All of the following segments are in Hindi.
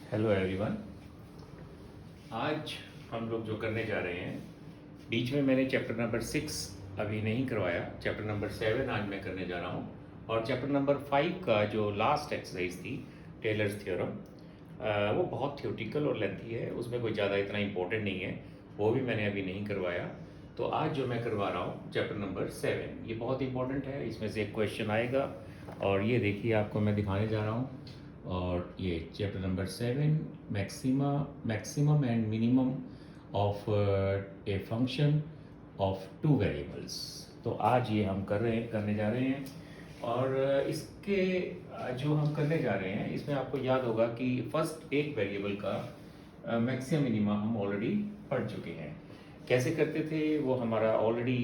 Hello everyone. आज हम लोग जो करने जा रहे हैं, बीच में मैंने चैप्टर नंबर 6 अभी नहीं करवाया। चैप्टर नंबर 7 आज मैं करने जा रहा हूँ, और चैप्टर नंबर 5 का जो लास्ट एक्सरसाइज थी, टेलर्स थ्योरम, वो बहुत थ्योरेटिकल और लेंथी है, उसमें कोई ज़्यादा इतना इम्पोर्टेंट नहीं है, वो भी मैंने अभी नहीं करवाया। तो आज जो मैं करवा रहा हूँ चैप्टर नंबर 7, ये बहुत इंपॉर्टेंट है। इसमें से एक क्वेश्चन आएगा, और ये देखिए आपको मैं दिखाने जा रहा हूँ। और ये chapter number 7, maximum and minimum of a function of two variables. तो आज ये हम करने जा रहे हैं। और इसके जो हम करने जा रहे हैं, इसमें आपको याद होगा कि फर्स्ट एक वेरिएबल का मैक्सिमम मिनिमा हम ऑलरेडी पढ़ चुके हैं। कैसे करते थे वो हमारा ऑलरेडी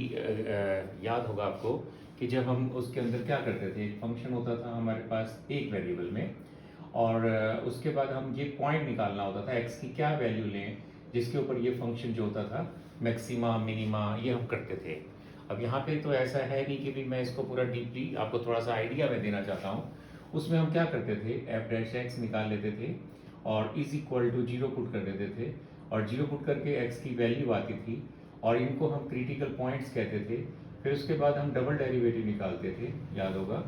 याद होगा आपको, कि जब हम उसके अंदर क्या करते थे, फंक्शन होता था हमारे पास एक वेरिएबल में, और उसके बाद हम ये पॉइंट निकालना होता था एक्स की क्या वैल्यू लें जिसके ऊपर ये फंक्शन जो होता था मैक्सिमा मिनिमा, ये हम करते थे। अब यहाँ पे तो ऐसा है नहीं कि भी मैं इसको पूरा डीपली आपको थोड़ा सा आइडिया मैं देना चाहता हूँ। उसमें हम क्या करते थे, एफ डैश एक्स निकाल लेते थे और is equal to zero put कर देते थे, और जीरो पुट करके एक्स की वैल्यू आती थी, और इनको हम क्रिटिकल पॉइंट्स कहते थे। फिर उसके बाद हम डबल डेरिवेटिव निकालते थे, याद होगा।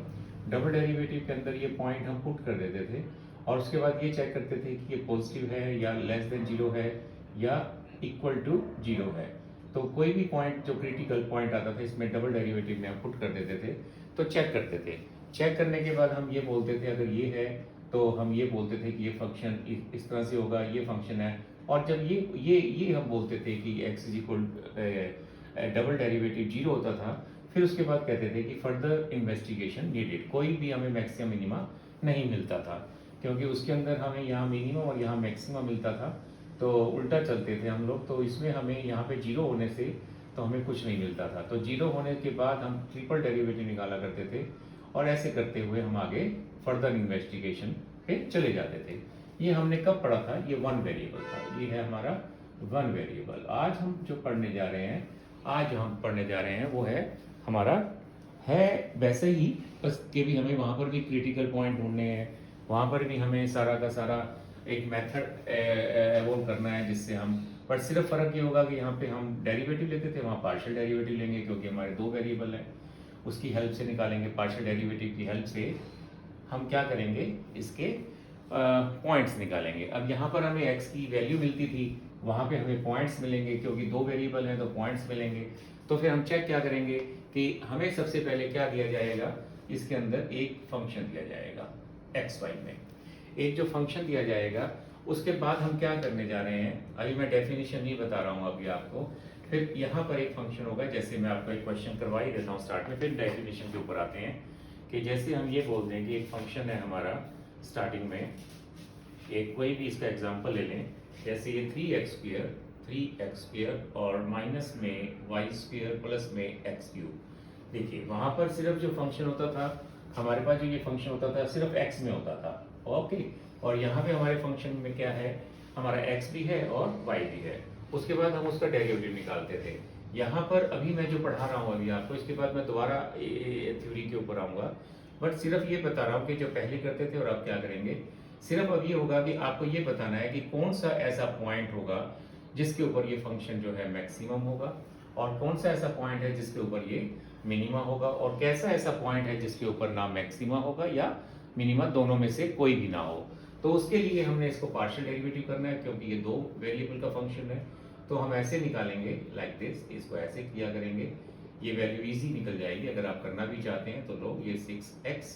डबल डेरिवेटिव के अंदर ये पॉइंट हम पुट कर देते थे, और उसके बाद ये चेक करते थे कि ये पॉजिटिव है या लेस देन जीरो है या इक्वल टू जीरो है। तो कोई भी पॉइंट जो क्रिटिकल पॉइंट आता था, इसमें डबल डेरिवेटिव में हम पुट कर देते थे, तो चेक करते थे। चेक करने के बाद हम ये बोलते थे अगर ये है तो हम ये बोलते थे कि ये फंक्शन इस तरह से होगा, ये फंक्शन है। और जब ये हम बोलते थे कि x is equal double derivative zero होता था, फिर उसके बाद कहते थे कि फर्दर इन्वेस्टिगेशन नीडेड। कोई भी हमें मैक्सिमम मिनिमा नहीं मिलता था, क्योंकि उसके अंदर हमें यहाँ मिनिमम और यहाँ मैक्सिमम मिलता था, तो उल्टा चलते थे हम लोग। तो इसमें हमें यहाँ पे जीरो होने से तो हमें कुछ नहीं मिलता था, तो जीरो होने के बाद हम ट्रिपल डेरिवेटिव निकाला करते थे, और ऐसे करते हुए हम आगे फर्दर इन्वेस्टिगेशन पे चले जाते थे। ये हमने कब पढ़ा था, ये वन वेरिएबल था, ये है हमारा वन वेरिएबल। आज हम जो पढ़ने जा रहे हैं, आज जो हम पढ़ने जा रहे हैं वो है हमारा, है वैसे ही, बस कि भी हमें वहाँ पर भी क्रिटिकल पॉइंट ढूंढने हैं, वहाँ पर भी हमें सारा का सारा एक मेथड एवोल्व करना है जिससे हम, पर सिर्फ फ़र्क ये होगा कि यहाँ पे हम डेरिवेटिव लेते थे, वहाँ पार्शियल डेरिवेटिव लेंगे, क्योंकि हमारे दो वेरिएबल हैं, उसकी हेल्प से निकालेंगे। पार्शियल डेरिवेटिव की हेल्प से हम क्या करेंगे, इसके पॉइंट्स निकालेंगे। अब यहाँ पर हमें एक्स की वैल्यू मिलती थी, वहाँ पे हमें पॉइंट्स मिलेंगे, क्योंकि दो वेरिएबल हैं तो पॉइंट्स मिलेंगे। तो फिर हम चेक क्या करेंगे कि हमें सबसे पहले क्या दिया जाएगा, इसके अंदर एक फंक्शन दिया जाएगा एक्स वाई में, एक जो फंक्शन दिया जाएगा। उसके बाद हम क्या करने जा रहे हैं, अभी मैं डेफिनेशन नहीं बता रहा हूँ अभी आपको। फिर यहाँ पर एक फंक्शन होगा, जैसे मैं आपको एक क्वेश्चन करवा ही देता हूँ स्टार्ट में, फिर डेफिनेशन के ऊपर आते हैं। कि जैसे हम ये बोल दें कि एक फंक्शन है हमारा, स्टार्टिंग में एक कोई भी इसका एग्जांपल ले लें, जैसे ये 3x स्क्वायर और माइनस में y स्क्वायर प्लस में x क्यूब। देखिए वहाँ पर सिर्फ जो फंक्शन होता था, हमारे पास जो ये फंक्शन होता था सिर्फ x में होता था, ओके। और यहाँ पे हमारे फंक्शन में क्या है, हमारा x भी है और y भी है। उसके बाद हम उसका डेरिवेटिव निकालते थे। यहाँ पर अभी मैं जो पढ़ा रहा हूँ अभी आपको, इसके बाद मैं दोबारा थ्योरी के ऊपर आऊँगा, बट सिर्फ ये बता रहा हूँ कि जो पहले करते थे और अब क्या करेंगे। सिर्फ अब ये होगा कि आपको ये बताना है कि कौन सा ऐसा पॉइंट होगा जिसके ऊपर ये फंक्शन जो है मैक्सिमम होगा, और कौन सा ऐसा पॉइंट है जिसके ऊपर ये मिनिमा होगा, और कैसा ऐसा पॉइंट है जिसके ऊपर ना मैक्सिमा होगा या मिनिमा, दोनों में से कोई भी ना हो। तो उसके लिए हमने इसको पार्शियल डेरिवेटिव करना है, क्योंकि ये दो वेरिएबल का फंक्शन है। तो हम ऐसे निकालेंगे लाइक दिस, इसको ऐसे किया करेंगे, ये वैल्यू इजी निकल जाएगी। अगर आप करना भी चाहते हैं तो लोग, ये 6x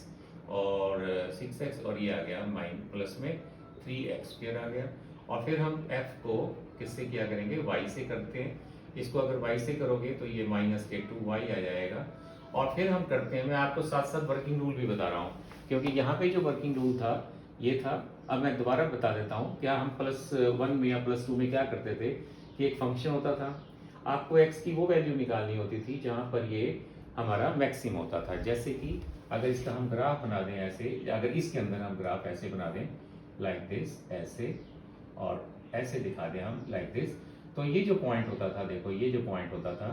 और 6x और ये आ गया माइन प्लस में 3x स्क्वायर आ गया। और फिर हम f को किससे किया करेंगे, y से करते हैं। इसको अगर y से करोगे तो ये माइनस के 2y आ जाएगा। और फिर हम करते हैं, मैं आपको साथ साथ वर्किंग रूल भी बता रहा हूँ, क्योंकि यहाँ पे जो वर्किंग रूल था ये था। अब मैं दोबारा बता देता हूँ, क्या हम +1 में या +2 में क्या करते थे कि एक फंक्शन होता था, आपको x की वो वैल्यू निकालनी होती थी जहाँ पर ये हमारा मैक्सिम होता था। जैसे कि अगर इसका हम ग्राफ बना दें ऐसे, अगर इसके अंदर हम ग्राफ ऐसे बना दें लाइक दिस, ऐसे और ऐसे दिखा दें हम लाइक दिस, तो ये जो पॉइंट होता था, देखो ये जो पॉइंट होता था,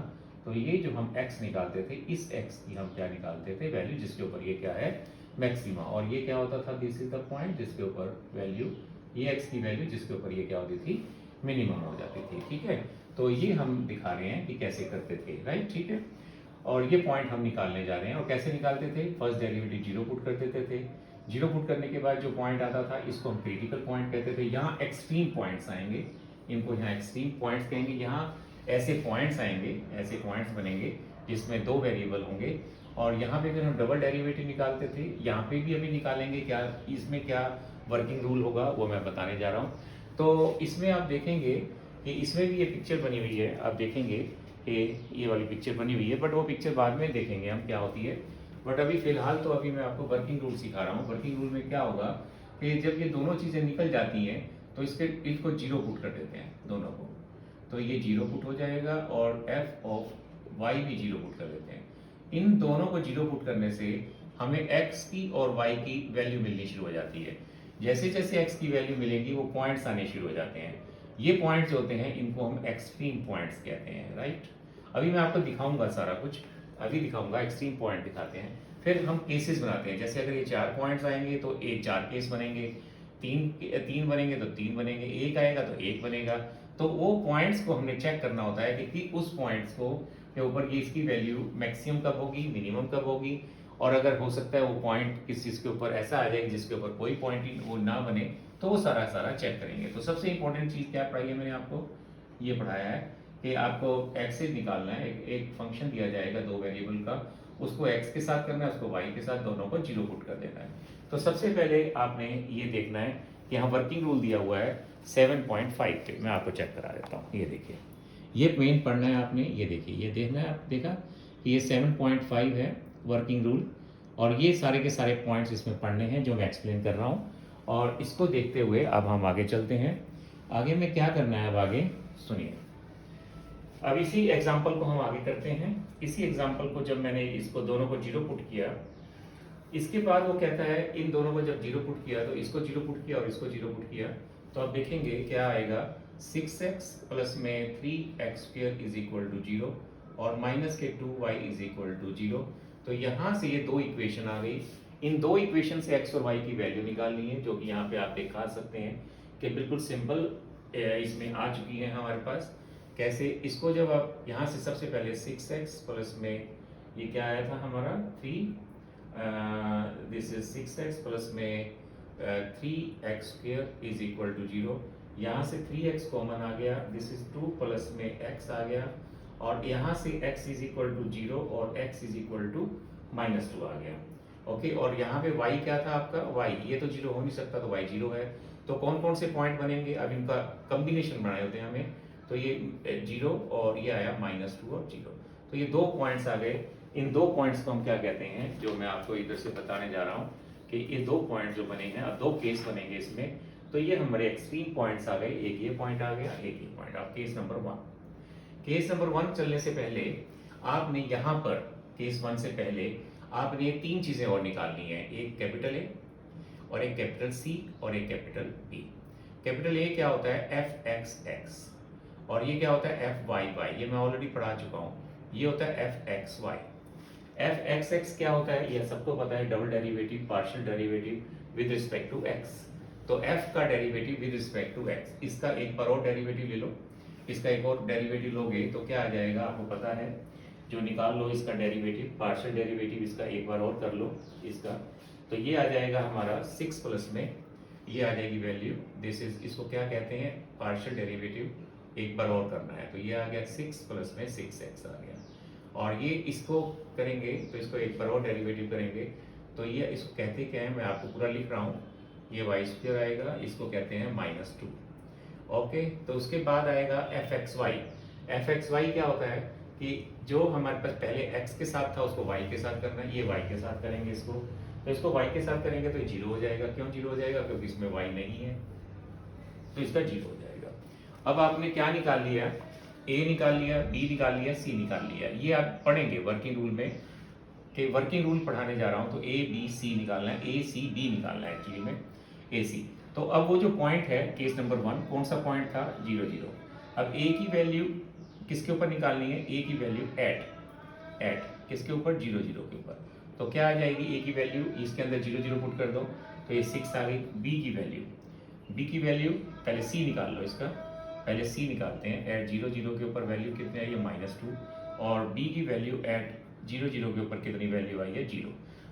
तो ये जो हम x निकालते थे, इस x की हम क्या निकालते थे, वैल्यू जिसके ऊपर ये क्या है मैक्सिमा। और ये क्या होता था, दिस इज द पॉइंट जिसके ऊपर वैल्यू ये एक्स की वैल्यू जिसके ऊपर ये क्या होती थी, मिनिमम हो जाती थी। ठीक है, तो ये हम दिखा रहे हैं कि कैसे करते थे, राइट। ठीक है, और ये पॉइंट हम निकालने जा रहे हैं। और कैसे निकालते थे, फर्स्ट डेरिवेटिव जीरो पुट कर देते थे। जीरो पुट करने के बाद जो पॉइंट आता था इसको हम क्रिटिकल पॉइंट कहते थे। यहाँ एक्सट्रीम पॉइंट्स आएंगे, इनको यहाँ एक्सट्रीम पॉइंट्स कहेंगे। यहाँ ऐसे पॉइंट्स आएंगे, ऐसे पॉइंट्स बनेंगे जिसमें दो वेरिएबल होंगे। और यहाँ पे फिर हम डबल डेरिवेटिव निकालते थे। यहाँ पे भी अभी निकालेंगे, क्या इसमें क्या वर्किंग रूल होगा वो मैं बताने जा रहा हूँ। तो इसमें आप देखेंगे कि इसमें भी ये पिक्चर बनी हुई है, आप देखेंगे कि ये वाली पिक्चर बनी हुई है, बट वो पिक्चर बाद में देखेंगे हम क्या होती है। बट अभी फिलहाल तो अभी मैं आपको वर्किंग रूल सिखा रहा हूँ। वर्किंग रूल में क्या होगा कि जब ये दोनों चीज़ें निकल जाती हैं तो इसको जीरो पुट कर देते हैं दोनों को, तो ये जीरो पुट हो जाएगा और एफ ऑफ वाई भी जीरो पुट कर देते हैं। इन दोनों को जीरो पुट करने से हमें एक्स की और वाई की वैल्यू मिलनी शुरू हो जाती है। जैसे जैसे एक्स की वैल्यू मिलेगी वो पॉइंट्स आने शुरू हो जाते हैं। ये पॉइंट्स होते हैं, इनको हम एक्सट्रीम पॉइंट्स कहते हैं, राइट। अभी मैं आपको दिखाऊंगा सारा कुछ, अभी दिखाऊंगा, एक्सट्रीम पॉइंट दिखाते हैं। फिर हम केसेस बनाते हैं। जैसे अगर ये 4 पॉइंट्स आएंगे तो एक 4 केस बनेंगे, तीन बनेंगे तो 3 बनेंगे, एक आएगा तो 1 बनेगा। तो वो पॉइंट्स को हमने चेक करना होता है कि उस पॉइंट्स को के ऊपर की इसकी वैल्यू मैक्सिमम कब होगी, मिनिमम कब होगी। और अगर हो सकता है वो पॉइंट किस चीज़ के ऊपर ऐसा आ जाए जिसके ऊपर कोई पॉइंट ही वो ना बने, तो वो सारा चेक करेंगे। तो सबसे इंपॉर्टेंट चीज़ क्या पढ़ाई है मैंने आपको, ये पढ़ाया है कि आपको एक्सेस निकालना है। एक फंक्शन दिया जाएगा दो वेरिएबल का, उसको एक्स के साथ करना है, उसको वाई के साथ, दोनों को जीरो पुट कर देना है। तो सबसे पहले आपने ये देखना है कि यहाँ वर्किंग रूल दिया हुआ है 7.5 पे, मैं आपको चेक करा देता हूँ। ये देखिए, ये मेन पढ़ना है आपने, ये देखिए, ये देखना है। आप देखा कि ये 7.5 है वर्किंग रूल, और ये सारे के सारे पॉइंट्स इसमें पढ़ने हैं जो मैं एक्सप्लेन कर रहा हूँ। और इसको देखते हुए अब हम आगे चलते हैं। आगे में क्या करना है, अब आगे सुनिए। अब इसी एग्जाम्पल को हम आगे करते हैं। इसी एग्जाम्पल को जब मैंने इसको दोनों को जीरो पुट किया, इसके बाद वो कहता है इन दोनों को जब जीरो पुट किया तो इसको जीरो पुट किया और इसको जीरो पुट किया, तो आप देखेंगे क्या आएगा, 6x प्लस में 3x square is equal to 0 और माइनस के 2y इज इक्वल टू 0। तो यहाँ से ये दो इक्वेशन आ गई। इन दो इक्वेशन से x और y की वैल्यू निकालनी है, जो कि यहाँ पे आप दिखा सकते हैं कि बिल्कुल सिंपल इसमें आ चुकी है हमारे पास। कैसे, इसको जब आप यहाँ से सबसे पहले 6x प्लस में ये क्या आया था हमारा 3, दिस इज 6x प्लस में 3x square is equal to 0। यहाँ से 3x कॉमन आ गया, दिस इज 2 प्लस में x आ गया, और यहाँ से x इज इक्वल टू 0 और x इज इक्वल टू -2 आ गया। ओके, और यहाँ पे y क्या था आपका, y ये तो 0 हो नहीं सकता, तो y 0 है। तो कौन कौन से पॉइंट बनेंगे, अब इनका कॉम्बिनेशन बनाए होते हैं हमें। तो ये 0 और ये आया -2 और 0, तो ये दो पॉइंट्स आ गए। इन दो पॉइंट्स को हम क्या कहते हैं, जो मैं आपको इधर से बताने जा रहा हूँ कि ये दो पॉइंट जो बने हैं, अब दो केस बनेंगे इसमें। तो ये हमारे एक्सट्रीम पॉइंट्स आ गए, एक ये पॉइंट आ गया, एक ये पॉइंट। आप केस नंबर 1, केस नंबर 1 चलने से पहले आपने यहाँ पर केस 1 से पहले आपने ये तीन चीजें और निकालनी है, एक कैपिटल ए और एक कैपिटल सी और एक कैपिटल बी। कैपिटल ए क्या होता है, एफ एक्स एक्स, और ये क्या होता है, एफ वाई वाई, ये मैं ऑलरेडी पढ़ा चुका हूँ। ये होता है f x y. F x x क्या होता है, ये सबको पता है, double derivative, partial derivative with respect to x. तो एफ का derivative with respect to x, इसका एक बार और डेरिवेटिव ले लो, इसका एक और डेरिवेटिव लोगे तो क्या आ जाएगा, आपको पता है, जो निकाल लो इसका डेरिवेटिव, पार्शियल डेरिवेटिव इसका एक बार और कर लो इसका, तो ये आ जाएगा हमारा 6 प्लस में ये आ जाएगी वैल्यू, दिस इज, इसको क्या कहते हैं, पार्शियल डेरिवेटिव एक बार और करना है। तो ये आ गया 6 प्लस में 6x आ गया, और ये इसको करेंगे तो इसको एक बार और डेरिवेटिव करेंगे, तो ये इसको कहते क्या है, मैं आपको पूरा लिख रहा हूँ। ये वाई स्क्वायर आएगा, इसको कहते हैं -2। ओके, तो उसके बाद आएगा f x y. F x y क्या होता है कि जो हमारे पास पहले x के साथ था उसको y के साथ करना है, ये y के साथ करेंगे इसको, तो इसको y के साथ करेंगे तो 0 हो जाएगा। क्यों 0 हो जाएगा, क्योंकि इसमें y नहीं है, तो इसका 0 हो जाएगा। अब आपने क्या निकाल लिया, a निकाल लिया, b निकाल लिया, c निकाल लिया। ये आप पढ़ेंगे वर्किंग रूल में, कि वर्किंग रूल पढ़ाने जा रहा हूँ, तो a b c निकालना है, a c b निकालना है एक्चुअली में, a c। तो अब वो जो पॉइंट है केस नंबर 1, कौन सा पॉइंट था, 0 0। अब a की वैल्यू किसके ऊपर निकालनी है, a की वैल्यू एट किसके ऊपर, 0 0 के ऊपर। तो क्या आ जाएगी a की वैल्यू, इसके अंदर 0 0 पुट कर दो, तो ये 6 आ गई। b की वैल्यू, बी की वैल्यू पहले सी निकाल लो, इसका पहले सी निकालते हैं। एट 0 0 के ऊपर वैल्यू कितनी आई है, -2, और बी की वैल्यू एट 0 0 के ऊपर कितनी वैल्यू आई है, 0।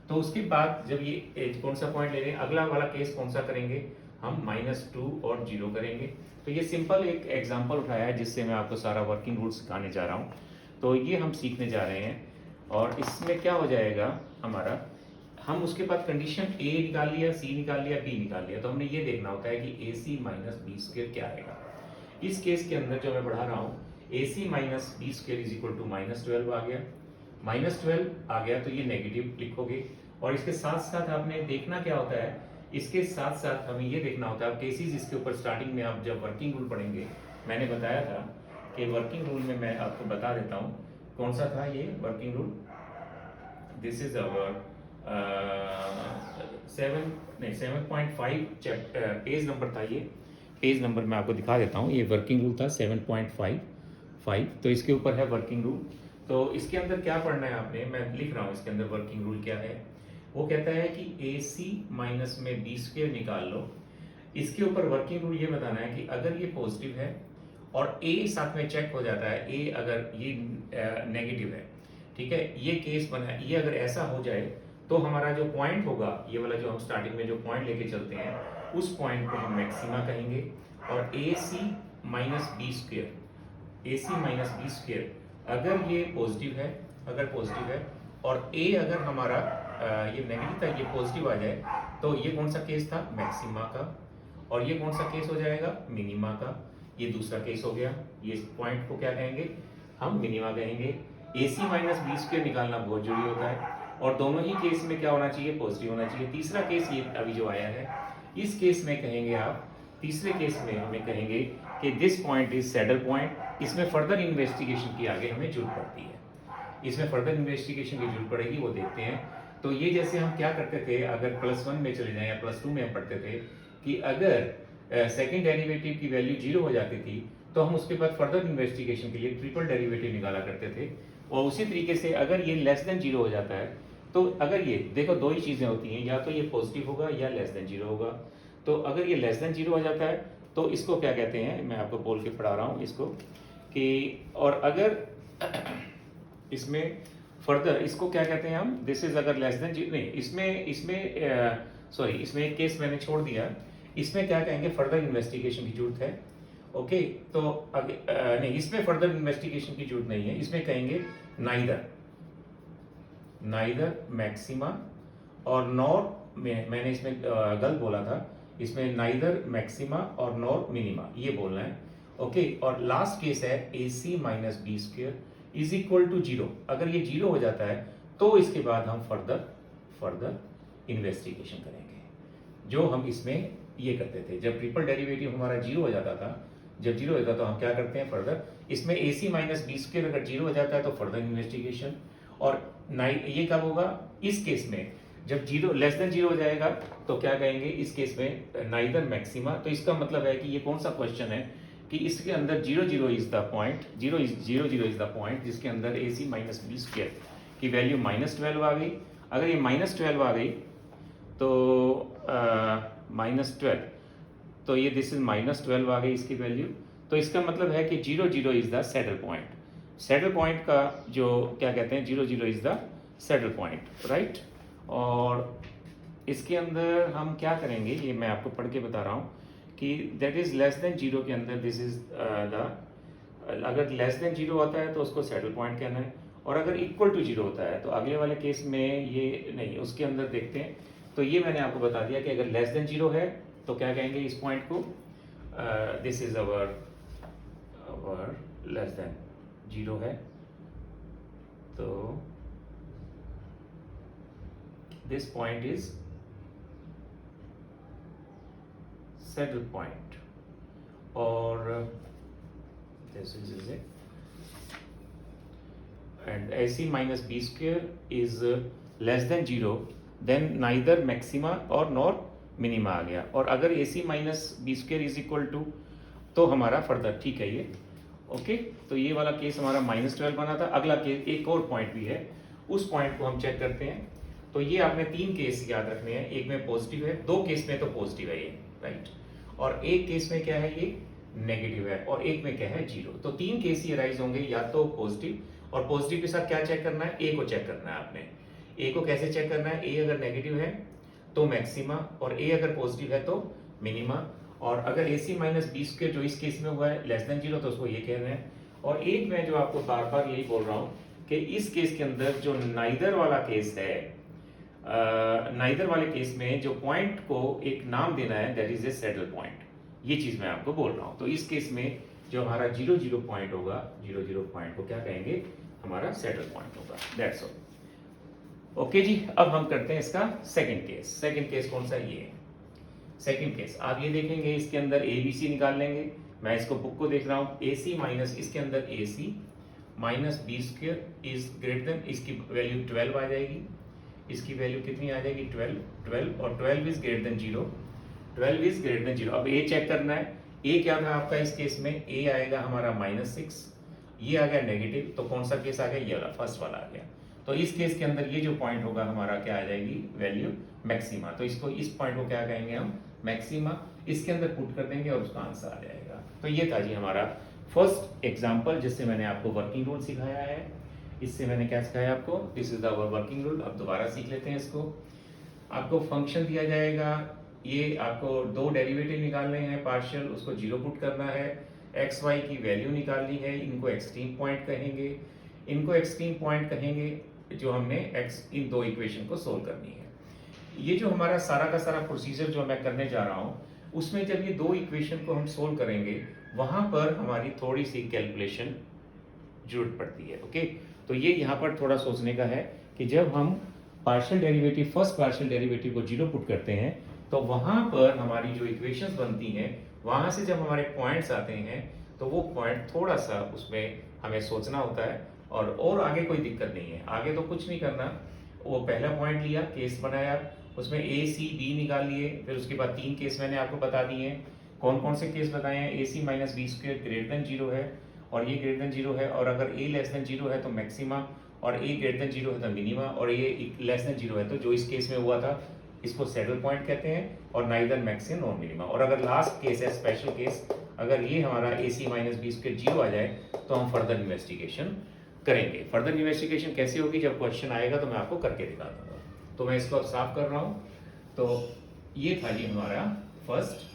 तो उसके बाद जब ये कौन सा पॉइंट ले रहे हैं, अगला वाला केस कौन सा करेंगे हम, -2 और 0 करेंगे। तो ये सिंपल एक एग्जांपल उठाया है जिससे मैं आपको सारा वर्किंग रूल सिखाने जा रहा हूँ। तो ये हम सीखने जा रहे हैं और इसमें क्या हो जाएगा हमारा, हम उसके बाद कंडीशन ए निकाल लिया, सी निकाल लिया, बी निकाल लिया, तो हमने ये देखना होता है कि ए सी माइनस बी स्क्वेयर क्या आएगा। इस केस के अंदर जो मैं बढ़ा रहा हूँ, A C minus B square is equal to -12 आ गया, -12 आ गया तो ये नेगेटिव लिखोगे। और इसके साथ साथ आपने देखना क्या होता है, इसके साथ साथ हमें ये देखना होता है केसेस, इसके ऊपर स्टार्टिंग में आप जब वर्किंग रूल पढ़ेंगे, मैंने बताया था कि वर्किंग रूल में मैं आपको बता देता हूँ कौन सा था ये working rule. This is our 7.5 page number था ये, पेज नंबर मैं आपको दिखा देता हूँ। ये वर्किंग रूल था 7.55, तो इसके ऊपर है वर्किंग रूल। तो इसके अंदर क्या पढ़ना है आपने, मैं लिख रहा हूँ इसके अंदर वर्किंग रूल क्या है। वो कहता है कि ए सी माइनस में बी स्क्वेयर निकाल लो। इसके ऊपर वर्किंग रूल ये बताना है कि अगर ये पॉजिटिव है और ए साथ में चेक हो जाता है, ए अगर ये नेगेटिव है, ठीक है, ये केस बना है, ये अगर ऐसा हो जाए तो हमारा जो पॉइंट होगा, ये वाला जो हम स्टार्टिंग में जो पॉइंट लेके चलते हैं, उस पॉइंट को हम मैक्सिमा कहेंगे। और A C minus B square, A C minus B square अगर ये पॉजिटिव है, अगर पॉजिटिव है और ए अगर हमारा ये नेगेटिव था, ये पॉजिटिव आ जाए, तो ये कौन सा केस था, मैक्सिमा का। और ये कौन सा केस हो जाएगा, मिनिमा का। ये दूसरा केस हो गया, ये पॉइंट को क्या कहेंगे हम, मिनिमा कहेंगे। ए सी माइनस बी स्क्वेयर निकालना बहुत जरूरी होता है और दोनों ही केस में क्या होना चाहिए, पॉजिटिव होना चाहिए। तीसरा केस ये अभी जो आया है, इस केस में कहेंगे आप, तीसरे केस में हमें कहेंगे कि this point is saddle point. इसमें फर्दर इन्वेस्टिगेशन की आगे हमें जरूरत पड़ती है, इसमें फर्दर इन्वेस्टिगेशन की जरूरत पड़ेगी, वो देखते हैं। तो ये जैसे हम क्या करते थे, अगर +1 में चले जाएं या +2 में हम पढ़ते थे कि अगर सेकेंड डेरिवेटिव की वैल्यू 0 हो जाती थी तो हम उसके बाद फर्दर इन्वेस्टिगेशन के लिए ट्रिपल डेरिवेटिव निकाला करते थे। और उसी तरीके से अगर ये लेस देन 0 हो जाता है, तो अगर ये देखो दो ही चीज़ें होती हैं, या तो ये पॉजिटिव होगा या लेस देन 0 होगा। तो अगर ये लेस देन 0 हो जाता है तो इसको क्या कहते हैं, मैं आपको बोल के पढ़ा रहा हूँ इसको कि, और अगर इसमें फर्दर इसको क्या कहते हैं हम, दिस इज अगर लेस देन 0 नहीं, इसमें सॉरी इसमें एक केस मैंने छोड़ दिया, इसमें क्या कहेंगे, फर्दर इन्वेस्टिगेशन की जरूरत है। ओके, तो नहीं, इसमें फर्दर इन्वेस्टिगेशन की जरूरत नहीं है, इसमें कहेंगे नाइदर मैक्सिमा और नॉर, मैंने इसमें गलत बोला था, इसमें नाइदर मैक्सिमा और नॉर मिनिमा, ये बोलना है। ओके, और लास्ट केस है A C minus B square is equal to 0। अगर ये 0 हो जाता है तो इसके बाद हम फर्दर इन्वेस्टिगेशन करेंगे, जो हम इसमें ये करते थे। जब ट्रिपल डेरिवेटिव हमारा 0 हो जाता था, जब 0 होता तो हम क्या करते हैं फर्दर, इसमें ए सी माइनस बी स्क्वेयर अगर 0 हो जाता है तो फर्दर इन्वेस्टिगेशन। और ये कब होगा, इस केस में जब 0 लेस देन 0 हो जाएगा तो क्या कहेंगे, इस केस में नाइदर मैक्सिमा। तो इसका मतलब है कि ये कौन सा क्वेश्चन है कि इसके अंदर 0 0 is the point, 0 0 is the point जिसके अंदर A C minus B square की वैल्यू -12 आ गई। अगर ये -12 आ गई तो -12, तो ये दिस इज -12 आ गई इसकी वैल्यू, तो इसका मतलब है कि 0 0 is the saddle point. Saddle point का जो क्या कहते हैं, 0 0 is the saddle point, right. और इसके अंदर हम क्या करेंगे, ये मैं आपको पढ़ के बता रहा हूँ कि दैट इज लेस देन 0 के अंदर दिस इज द, अगर लेस देन 0 होता है तो उसको सैडल पॉइंट कहना है, और अगर इक्वल टू 0 होता है तो अगले वाले केस में ये नहीं, उसके अंदर देखते हैं। तो ये मैंने आपको बता दिया कि अगर लेस देन 0 है तो क्या कहेंगे इस पॉइंट को, this is our less than 0 है, तो this point is saddle point, और this is it, and A C minus B square is less than 0, then neither maxima और नॉर मिनिमा आ गया। और अगर A C minus B square is equal to, तो हमारा फर्दर ठीक है ये। ओके, तो ये वाला केस हमारा -12 बना था। अगला केस एक और पॉइंट भी है, उस पॉइंट को हम चेक करते हैं। तो ये आपने 3 केस याद रखने हैं, एक में पॉजिटिव है, 2 केस में तो पॉजिटिव है ये, राइट। और एक केस में क्या है ये नेगेटिव है और एक में क्या है 0। तो 3 केस ही अराइज होंगे, या तो पॉजिटिव, और पॉजिटिव के साथ क्या चेक करना है, ए को चेक करना है आपने। ए को कैसे चेक करना है, ए अगर नेगेटिव है तो मैक्सिमा, और ए अगर पॉजिटिव है तो मिनिमा, और अगर A C minus B square जो इस केस में हुआ है लेस देन 0 तो उसको ये कह रहे हैं। और एक मैं जो आपको बार बार यही बोल रहा हूँ कि इस केस के अंदर जो नाइदर वाला केस है, नाइदर वाले केस में जो पॉइंट को एक नाम देना है, that is a saddle point. ये चीज मैं आपको बोल रहा हूँ। तो इस केस में जो हमारा 0 पॉइंट होगा, 0 पॉइंट को क्या कहेंगे, हमारा सैडल पॉइंट होगा। That's all. ओके जी, अब हम करते हैं इसका सेकंड केस। सेकंड केस कौन सा, ये सेकंड केस। आप ये देखेंगे इसके अंदर ए बी सी निकाल लेंगे। मैं इसको बुक को देख रहा हूँ, ए सी माइनस इसके अंदर A C minus B square is greater than, इसकी वैल्यू 12 आ जाएगी। इसकी वैल्यू कितनी आ जाएगी, 12 और 12 is greater than 0, 12 is greater than 0। अब ए चेक करना है, ए क्या था आपका इस केस में, ए आएगा हमारा -6, ये आ गया नेगेटिव, तो कौन सा केस आ गया, ये वाला फर्स्ट वाला आ गया। तो इस केस के अंदर ये जो पॉइंट होगा हमारा क्या आ जाएगी वैल्यू मैक्सिमा। तो इसको, इस पॉइंट को क्या कहेंगे हम, मैक्सिमा। इसके अंदर पुट कर देंगे और उसका आंसर आ जाएगा। तो ये था जी हमारा फर्स्ट एग्जांपल, जिससे मैंने आपको वर्किंग रूल सिखाया है। इससे मैंने क्या सिखाया आपको, this is our working rule. अब दोबारा सीख लेते हैं इसको। आपको फंक्शन दिया जाएगा, ये आपको दो डेरिवेटिव निकालने हैं पार्शियल, उसको 0 पुट करना है, एक्स वाई की वैल्यू निकालनी है। इनको एक्सट्रीम पॉइंट कहेंगे, इनको एक्सट्रीम पॉइंट कहेंगे जो हमने एक्स इन दो इक्वेशन को सोल्व करनी है। ये जो हमारा सारा का सारा प्रोसीजर जो मैं करने जा रहा हूँ, उसमें जब ये दो इक्वेशन को हम सोल्व करेंगे, वहां पर हमारी थोड़ी सी कैलकुलेशन जरूरत पड़ती है। ओके, तो ये यहाँ पर थोड़ा सोचने का है कि जब हम partial derivative, first partial derivative को 0 पुट करते हैं, तो वहां पर हमारी जो इक्वेशंस बनती हैं, वहां से जब हमारे पॉइंट्स आते हैं, तो वो पॉइंट थोड़ा सा उसमें हमें सोचना होता है। और आगे कोई दिक्कत नहीं है, आगे तो कुछ नहीं करना। वो पहला पॉइंट लिया, केस बनाया, उसमें ए सी बी निकाल लिए, फिर उसके बाद 3 केस मैंने आपको बता दिए हैं। कौन कौन से केस बताए हैं, A C minus B square greater than 0 है, और ये ग्रेटर देन 0 है, और अगर ए लेस देन 0 है तो मैक्सिमा, और ए ग्रेटर देन 0 है तो मिनिमा, और ये लेस देन 0 है तो जो इस केस में हुआ था इसको सैडल पॉइंट कहते हैं, और नाइदर मैक्सिम नॉर मिनिमा। और अगर लास्ट केस है स्पेशल केस, अगर ये हमारा ए सी माइनस बी स्क्वायर 0 आ जाए तो हम फर्दर इन्वेस्टिगेशन करेंगे। फर्दर इन्वेस्टिगेशन कैसे होगी, जब क्वेश्चन आएगा तो मैं आपको करके दिखा दूंगा। तो मैं इसको अब साफ कर रहा हूँ। तो ये था जी हमारा फर्स्ट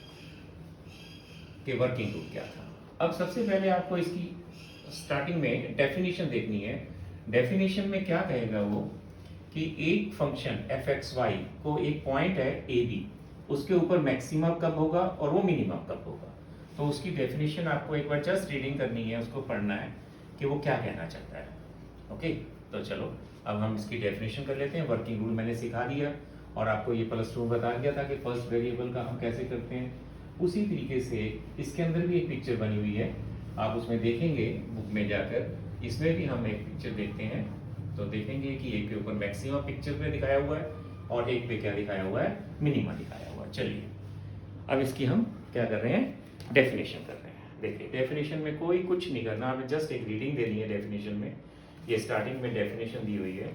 के वर्किंग रूल क्या था। अब सबसे पहले आपको इसकी स्टार्टिंग में डेफिनेशन देखनी है। डेफिनेशन में क्या कहेगा वो कि एक फंक्शन एफ एक्स वाई को एक पॉइंट है ए बी, उसके ऊपर मैक्सिमम कब होगा और वो मिनिमम कब होगा। तो उसकी डेफिनेशन आपको एक बार जस्ट रीडिंग करनी है, उसको पढ़ना है कि वो क्या कहना चाहता है। ओके, तो चलो अब हम इसकी डेफिनेशन कर लेते हैं। वर्किंग रूल मैंने सिखा दिया और आपको ये +2 बता दिया था कि फर्स्ट वेरिएबल का हम कैसे करते हैं। उसी तरीके से इसके अंदर भी एक पिक्चर बनी हुई है, आप उसमें देखेंगे बुक में जाकर, इसमें भी हम एक पिक्चर देखते हैं तो देखेंगे कि एक के ऊपर मैक्सिमम पिक्चर पे दिखाया हुआ है और एक पे क्या दिखाया हुआ है, मिनिमम दिखाया हुआ है। चलिए अब इसकी हम क्या कर रहे हैं, डेफिनेशन कर रहे हैं। देखिए डेफिनेशन में कोई कुछ नहीं करना, हमें जस्ट एक रीडिंग देनी है डेफिनेशन में। ये स्टार्टिंग में डेफिनेशन दी हुई है,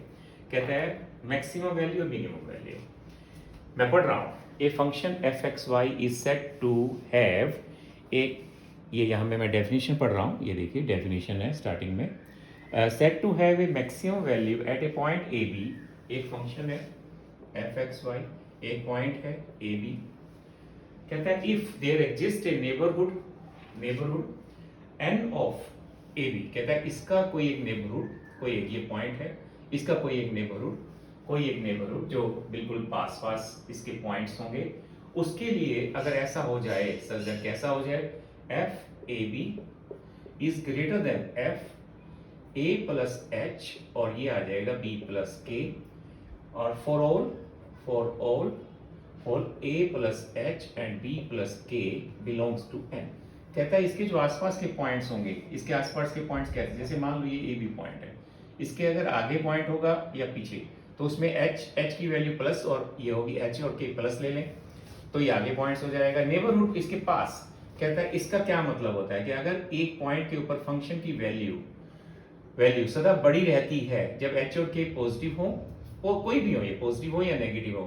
कहता है मैक्सिमम वैल्यू और मिनिमम वैल्यू। मैं पढ़ रहा हूँ, a function f x y is set to have a, ये यहाँ में मैं डेफिनेशन पढ़ रहा हूँ, ये देखिए डेफिनेशन है स्टार्टिंग में, set to have a maximum value at a point a b. एक फंक्शन है एफ एक्स वाई, एक पॉइंट है ए बी। कहता है if there exist a neighbourhood N of a b, कहता है इसका कोई एक नेबरहुड, कोई एक ये पॉइंट है, इसका कोई एक नेबरहुड जो बिल्कुल पास पास इसके पॉइंट्स होंगे, उसके लिए अगर ऐसा हो जाए, सर कैसा हो जाए, f a b is greater than f a plus h, और ये आ जाएगा बी प्लस के, और for all a plus h and b plus k belongs to N. कहता है इसके जो आसपास के पॉइंट्स होंगे, इसके आसपास के पॉइंट्स कैसे, जैसे मान लो ये ए बी पॉइंट है, इसके अगर आगे पॉइंट होगा या पीछे, तो उसमें एच की वैल्यू प्लस और ये होगी एच और के प्लस ले लें, तो ये आगे पॉइंट्स हो जाएगा। नेबरहुड इसके पास, कहता है इसका क्या मतलब होता है कि अगर एक पॉइंट के ऊपर फंक्शन की वैल्यू सदा बड़ी रहती है जब एच और के पॉजिटिव हो, वो कोई भी हो, ये पॉजिटिव हो या नेगेटिव हो,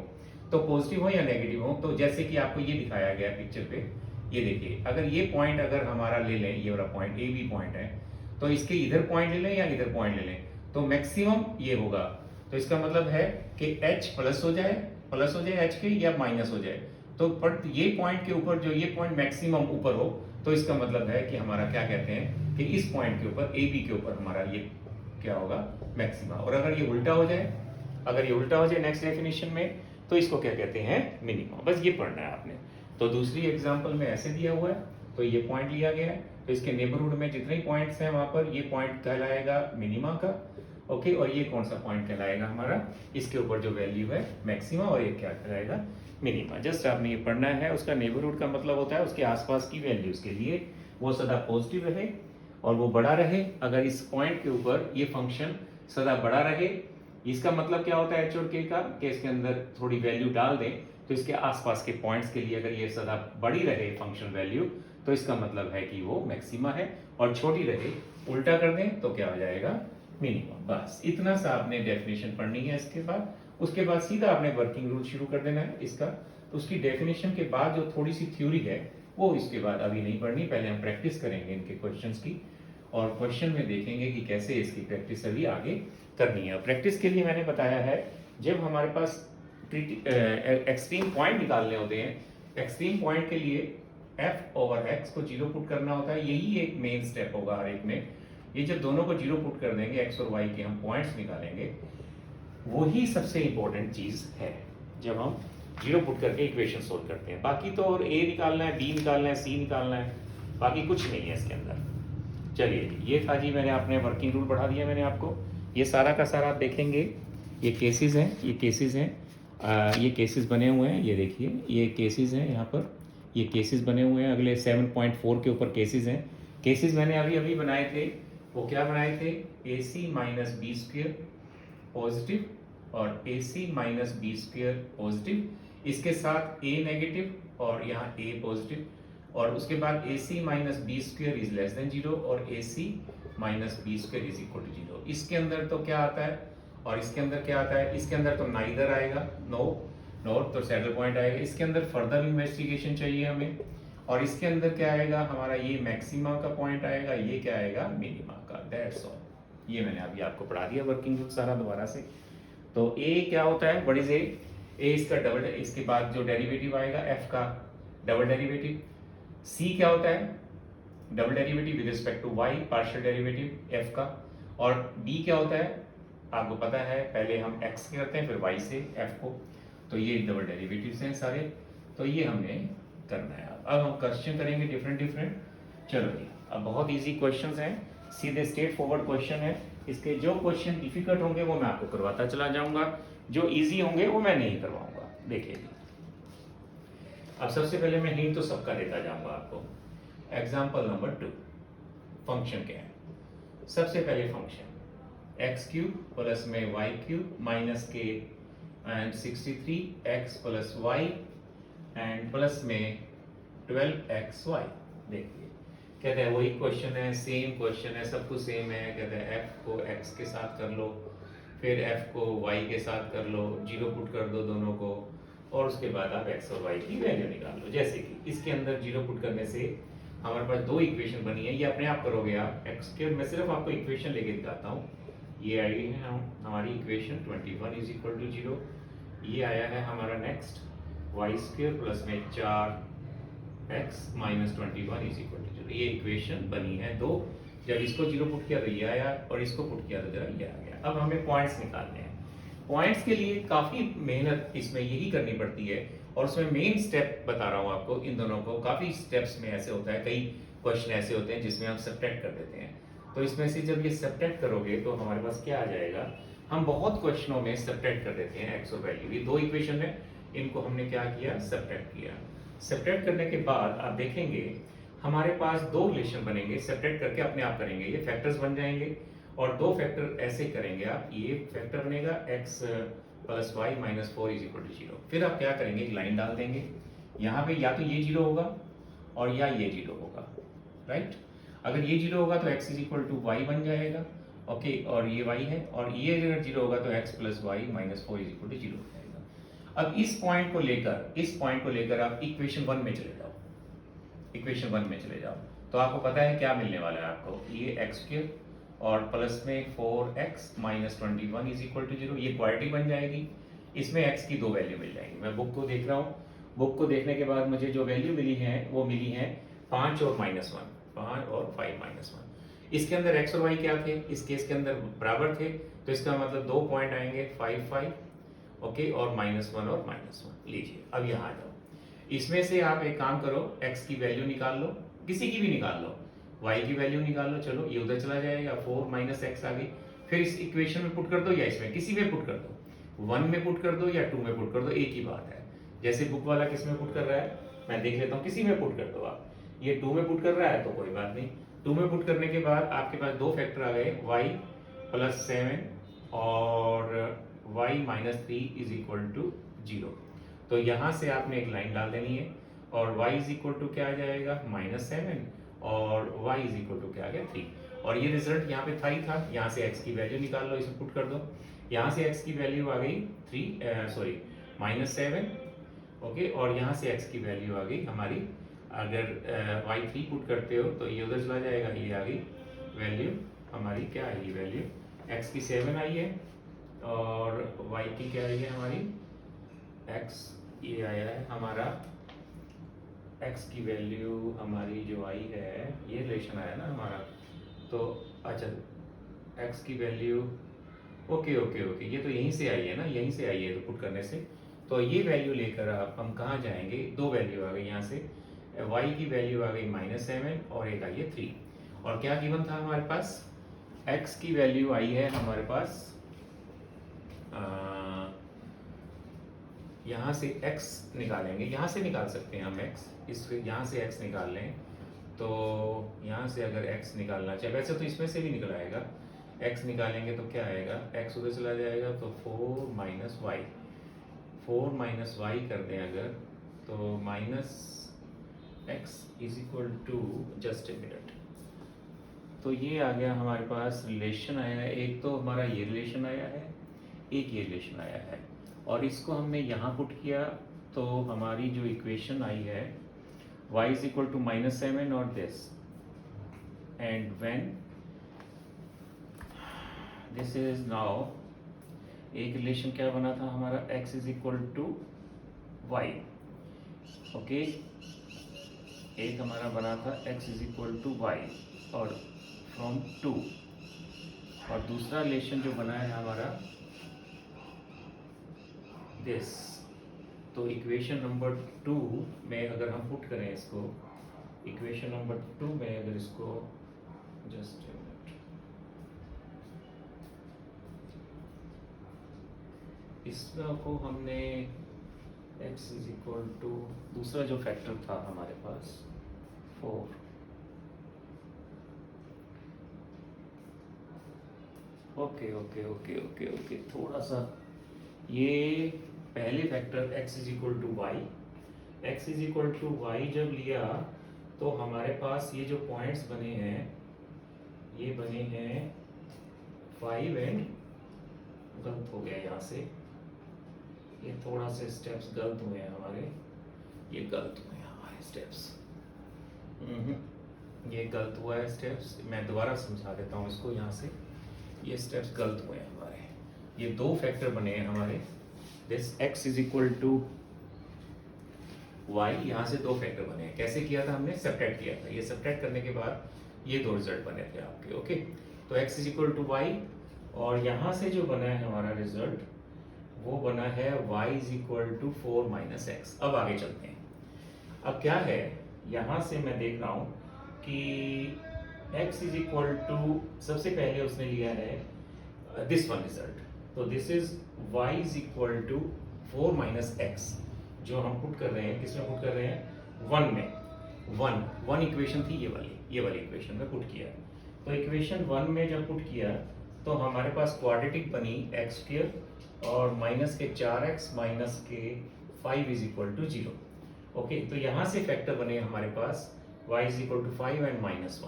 तो पॉजिटिव हो या नेगेटिव हो, तो जैसे कि आपको ये दिखाया गया पिक्चर पे ये देखिए, अगर ये पॉइंट अगर हमारा ले लें, ये वाला पॉइंट ए बी पॉइंट है, तो इसके इधर पॉइंट ले लें या इधर पॉइंट ले लें, तो मैक्सिमम ये होगा। तो इसका मतलब है कि एच प्लस हो जाए एच के, या माइनस हो जाए। तो बट ये पॉइंट के ऊपर जो ये पॉइंट मैक्सिमम ऊपर हो, तो इसका मतलब है कि हमारा क्या कहते हैं कि इस पॉइंट के ऊपर ए बी के ऊपर हमारा ये क्या होगा, मैक्सिमा। और अगर ये उल्टा हो जाए नेक्स्ट डेफिनेशन में, तो इसको क्या कहते हैं, मिनिमा। बस ये पढ़ना है आपने। तो दूसरी एग्जांपल में ऐसे दिया हुआ है, तो ये पॉइंट लिया गया है, तो इसके नेबरहुड में जितने ही पॉइंट्स हैं वहां पर ये पॉइंट कहलाएगा मिनिमा का। ओके, और ये कौन सा पॉइंट कहलाएगा हमारा, इसके ऊपर जो वैल्यू है मैक्सिमा, और ये क्या कहलाएगा, मिनिमा। जस्ट आपने ये पढ़ना है। उसका नेबरहुड का मतलब होता है उसके आसपास की वैल्यूज के लिए वो सदा पॉजिटिव रहे और वो बड़ा रहे। अगर इस पॉइंट के ऊपर ये फंक्शन सदा बड़ा रहे, इसका मतलब क्या होता है एच और के का, कि इसके अंदर थोड़ी वैल्यू डाल दें तो इसके आसपास के पॉइंट्स के लिए अगर ये सदा बड़ी रहे फंक्शन वैल्यू, तो इसका मतलब है कि वो मैक्सिमा है। और छोटी रहे, उल्टा कर दें तो क्या हो जाएगा, मिनिमम। बस इतना सा आपने डेफिनेशन पढ़नी है। इसके बाद उसके बाद सीधा आपने वर्किंग रूल शुरू कर देना है इसका। तो उसकी डेफिनेशन के बाद जो थोड़ी सी थ्योरी है वो इसके बाद अभी नहीं पढ़नी, पहले हम प्रैक्टिस करेंगे इनके क्वेश्चंस की, और क्वेश्चन में देखेंगे कि कैसे इसकी प्रैक्टिस अभी आगे करनी है। प्रैक्टिस के लिए मैंने बताया है, जब हमारे पास एक्सट्रीम पॉइंट निकालने होते हैं, एक्सट्रीम पॉइंट के लिए f ओवर x को जीरो पुट करना होता है। यही एक मेन स्टेप होगा हर एक में। ये जब दोनों को जीरो पुट कर देंगे, x और y के हम पॉइंट्स निकालेंगे, वही सबसे इंपॉर्टेंट चीज है जब हम जीरो पुट करके इक्वेशन सोल्व करते हैं। बाकी तो और a निकालना है, b निकालना है, c निकालना है, बाकी कुछ नहीं है इसके अंदर। चलिए ये था जी, मैंने आपने वर्किंग रूल पढ़ा दिया मैंने आपको। ये सारा का सारा आप देखेंगे, ये केसेस हैं, ये केसेस बने हुए हैं, ये देखिए ये केसेस हैं, यहाँ पर ये केसेस बने हुए हैं। अगले 7.4 के ऊपर केसेस हैं। केसेस मैंने अभी अभी बनाए थे, वो क्या बनाए थे, ए C minus B square positive और A C minus B square positive, इसके साथ ए नेगेटिव और यहाँ ए पॉजिटिव, और उसके बाद A C minus B square is less than zero और A C minus B square is equal to zero. इसके अंदर तो क्या आता है और इसके अंदर क्या आता है, इसके अंदर तो नाइदर आएगा, नो तो सैडल पॉइंट आएगा। इसके अंदर फर्दर इन्वेस्टिगेशन चाहिए हमें, और इसके अंदर क्या आएगा हमारा, ये मैक्सिमा का पॉइंट आएगा, ये क्या आएगा, मिनिमा का। That's all. ये मैंने अभी आपको पढ़ा दिया वर्किंग रूल सारा दोबारा से। तो ए क्या होता है, व्हाट इज ए इसका डबल, इसके बाद जो डेरिवेटिव आएगा एफ का डबल डेरिवेटिव। सी क्या होता है, double derivative with respect to y, partial derivative f का। और बी क्या होता है आपको पता है, पहले हम एक्स करते हैं फिर वाई से एफ को। तो ये डबल डेरिवेटिव्स हैं सारे, तो ये हमने करना है। अब हम क्वेश्चन करेंगे डिफरेंट। चलो जी, अब बहुत इजी क्वेश्चंस हैं, सीधे स्ट्रेट फॉरवर्ड क्वेश्चन है। इसके जो क्वेश्चन डिफिकल्ट होंगे वो मैं आपको करवाता चला जाऊंगा, जो इजी होंगे वो मैं नहीं करवाऊंगा। देखिए जी, अब सबसे पहले मैं हिंट तो सबका देता जाऊंगा आपको। एग्जाम्पल नंबर 2, फंक्शन क्या है। सबसे पहले फंक्शन एक्स क्यूब प्लस में वाई क्यूब माइनस के and 63 x plus y and plus में 12 एक्स वाई। देखिए कहते हैं वही क्वेश्चन है, सेम क्वेश्चन है, सब कुछ सेम है। कहते हैं एफ को एक्स के साथ कर लो, फिर एफ को वाई के साथ कर लो, जीरो पुट कर दो दोनों को, और उसके बाद आप एक्स और वाई की वैल्यू निकाल लो। जैसे कि इसके अंदर जीरो पुट करने से हमारे पास दो इक्वेशन बनी है, ये अपने आप करोगे आप एक्स के। मैं सिर्फ आपको इक्वेशन लेके दिखाता हूँ। ये आई है हमारी इक्वेशन 21 इज इक्वल टू 0। ये आया है हमारा नेक्स्ट वाई स्क्वेयर प्लस में 4x minus 21 is equal to 0। ये इक्वेशन बनी है दो। जब इसको जीरो पुट किया तो ये आया, और इसको पुट किया तो जरा ये आ गया। अब हमें पॉइंट्स निकालने हैं। पॉइंट्स के लिए काफ़ी मेहनत इसमें यही करनी पड़ती है, और उसमें मेन स्टेप बता रहा हूँ आपको इन दोनों को। काफ़ी स्टेप्स में ऐसे होता है, कई क्वेश्चन ऐसे होते हैं जिसमें हम सब्ट्रैक्ट कर देते हैं। तो इसमें से जब ये सब्ट्रैक्ट करोगे तो हमारे पास क्या आ जाएगा, हम बहुत क्वेश्चनों में सब्ट्रैक्ट कर देते हैं एक्स और वैल्यू। ये दो इक्वेशन है, इनको हमने क्या किया, सब्ट्रैक्ट किया। सब्ट्रैक्ट करने के बाद आप देखेंगे हमारे पास दो रिलेशन बनेंगे। सब्ट्रैक्ट करके अपने आप करेंगे, ये फैक्टर्स बन जाएंगे, और दो फैक्टर ऐसे करेंगे आप। ये फैक्टर बनेगा x plus y minus 4 is equal to 0। फिर आप क्या करेंगे, एक लाइन डाल देंगे यहाँ पे, या तो ये जीरो होगा और या ये जीरो होगा, राइट। अगर ये जीरो होगा तो x is equal to y बन जाएगा, ओके, और ये y है, और ये अगर जीरो होगा तो x plus y minus 4 is equal to 0 हो जाएगा। अब इस पॉइंट को लेकर आप इक्वेशन 1 में चले जाओ। इक्वेशन 1 में चले जाओ तो आपको पता है क्या मिलने वाला है आपको, ये एक्स स्क्वायर और प्लस में 4x minus 21 is equal to 0, ये क्वालिटी बन जाएगी। इसमें x की दो वैल्यू मिल जाएंगी। मैं बुक को देख रहा हूँ, बुक को देखने के बाद मुझे जो वैल्यू मिली है वो मिली है 5 और -1, 5 और 5 -1। इसके अंदर x और y क्या थे, इस केस के अंदर बराबर थे, तो इसका मतलब 2 पॉइंट आएंगे 5 5, ओके, और -1 और -1। लीजिए अब यहाँ आ जाओ, इसमें से आप एक काम करो, x की वैल्यू निकाल लो, किसी की भी निकाल लो, y की वैल्यू निकाल लो, चलो ये उधर चला जाएगा, 4 माइनस एक्स आ गई। फिर इस इक्वेशन में पुट कर दो या इसमें किसी में पुट कर दो, 1 में पुट कर दो या 2 में पुट कर दो, एक ही बात है। जैसे बुक वाला किस में पुट कर रहा है मैं देख लेता हूँ, किसी में पुट कर दो आप, ये 2 में पुट कर रहा है तो कोई बात नहीं। 2 में पुट करने के बाद आपके पास दो फैक्टर आ गए, y प्लस 7 और y minus 3 is equal to 0। तो यहाँ से आपने एक लाइन डाल देनी है और y इज इक्वल टू क्या आ जाएगा -7 और y इज इक्वल टू क्या आ गया 3। और ये रिजल्ट यहाँ पे था ही था, यहाँ से x की वैल्यू निकाल लो, इसमें पुट कर दो, यहाँ से x की वैल्यू आ गई -7, ओके, और यहाँ से x की वैल्यू आ गई हमारी, अगर y3 पुट करते हो तो ये उधर चला जाएगा, ये आ गई वैल्यू हमारी, क्या आएगी वैल्यू, x की 7 आई है और y की क्या आई है हमारी x, ये आया है हमारा x की वैल्यू हमारी जो आई है, ये रिलेशन आया ना हमारा, तो अच्छा x की वैल्यू ओके ओके ओके, ये तो यहीं से आई है ना, यहीं से आई है तो पुट करने से, तो ये वैल्यू लेकर आप हम कहाँ जाएंगे, दो वैल्यू आ गई यहाँ से, y की वैल्यू आ गई -7 और एक आई है 3। और क्या गिवन था हमारे पास, x की वैल्यू आई है हमारे पास यहाँ से x निकालेंगे, यहाँ से निकाल सकते हैं हम x, इस यहाँ से x निकाल लें, तो यहाँ से अगर x निकालना चाहे, वैसे तो इसमें से भी निकल आएगा, x निकालेंगे तो क्या आएगा, x उधर चला जाएगा तो 4 माइनस वाई कर दें अगर, तो -x is equal to, just a minute, तो ये आ गया हमारे पास रिलेशन आया है, एक तो हमारा ये रिलेशन आया है, एक ये रिलेशन आया है, और इसको हमने यहाँ पुट किया तो हमारी जो इक्वेशन आई है y इज इक्वल टू -7 और this, and when this is now, एक रिलेशन क्या बना था हमारा, x is equal to y, okay, एक हमारा बना था x is equal to y और फ्रॉम 2, और दूसरा रिलेशन जो बना है हमारा दिस। तो इक्वेशन नंबर 2 में अगर हम पुट करें इसको, इक्वेशन नंबर 2 में अगर इसको, जस्ट इसको हमने x इज इक्वल टू, दूसरा जो फैक्टर था हमारे पास 4, okay okay okay okay okay, थोड़ा सा ये पहले factor x is equal to y, x is equal to y जब लिया तो हमारे पास ये जो पॉइंट्स बने हैं, ये बने हैं 5 एंड, गलत हो गया यहाँ से, ये थोड़ा से स्टेप्स गलत हुए हैं हमारे, ये गलत हुए हैं हमारे स्टेप्स, ये गलत हुआ है स्टेप्स, मैं दोबारा समझा देता हूँ इसको, यहाँ से ये स्टेप्स गलत हुए हैं हमारे, ये दो फैक्टर बने हैं हमारे, this x is equal to y, यहाँ से दो फैक्टर बने हैं, कैसे किया था हमने, सब्ट्रैक्ट किया था, ये सब्ट्रैक्ट करने के बाद ये दो रिजल्ट बने थे आपके, ओके, तो x is equal to y, और यहाँ से जो बना है हमारा रिजल्ट वो बना है y is equal to 4 minus x. अब आगे चलते हैं, अब क्या है, यहाँ से मैं देख रहा हूँ कि x इज इक्वल टू, सबसे पहले उसने लिया है दिस वन रिजल्ट, तो this is y is equal to 4 minus x, जो हम पुट कर रहे हैं, किसमें पुट कर रहे हैं, 1 में, वन इक्वेशन थी ये वाली इक्वेशन में पुट किया, तो इक्वेशन 1 में जब पुट किया तो हमारे पास क्वाड्रेटिक बनी एक्स स्क्वायर और माइनस के 4x माइनस के 5 इज इक्वल टू 0, ओके, तो यहाँ से फैक्टर बने हमारे पास y is equal to 5 and -1,